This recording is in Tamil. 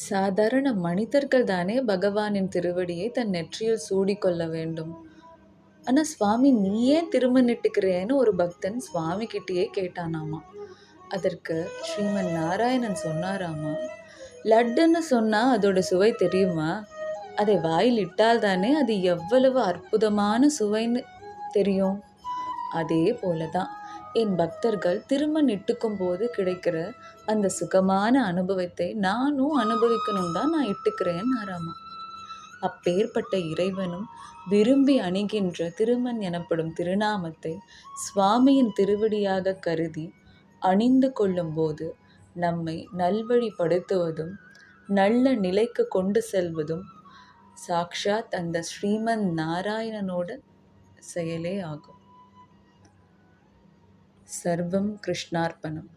சாதாரண மனிதர்கள் தானே பகவானின் திருவடியை தன் நெற்றியில் சூடிக்கொள்ள வேண்டும். ஆனா சுவாமி நீ ஏன் திருமணிட்டுக்கிறேன்னு ஒரு பக்தன் சுவாமி கிட்டேயே கேட்டானாமா. அதற்கு ஸ்ரீமன் நாராயணன் சொன்னாராமா, லட்டுன்னு சொன்னா அதோட சுவை தெரியுமா? அதை வாயில் இட்டால் தானே அது எவ்வளவு அற்புதமான சுவைன்னு தெரியும். அதே போலதான் என் பக்தர்கள் திருமண் இட்டுக்கும் போது கிடைக்கிற அந்த சுகமான அனுபவத்தை நானும் அனுபவிக்கணும் தான் நான் இட்டுக்கிறேன் ஆராமா. அப்பேற்பட்ட இறைவனும் விரும்பி அணிகின்ற திருமண் எனப்படும் திருநாமத்தை சுவாமியின் திருவடியாக கருதி அணிந்து கொள்ளும் போது நம்மை நல்வழிப்படுத்துவதும் நல்ல நிலைக்கு கொண்டு செல்வதும் சாக்ஷாத் அந்த ஸ்ரீமன் நாராயணனோட செயலே ஆகும். சர்வம் கிருஷ்ணார்ப்பணம்.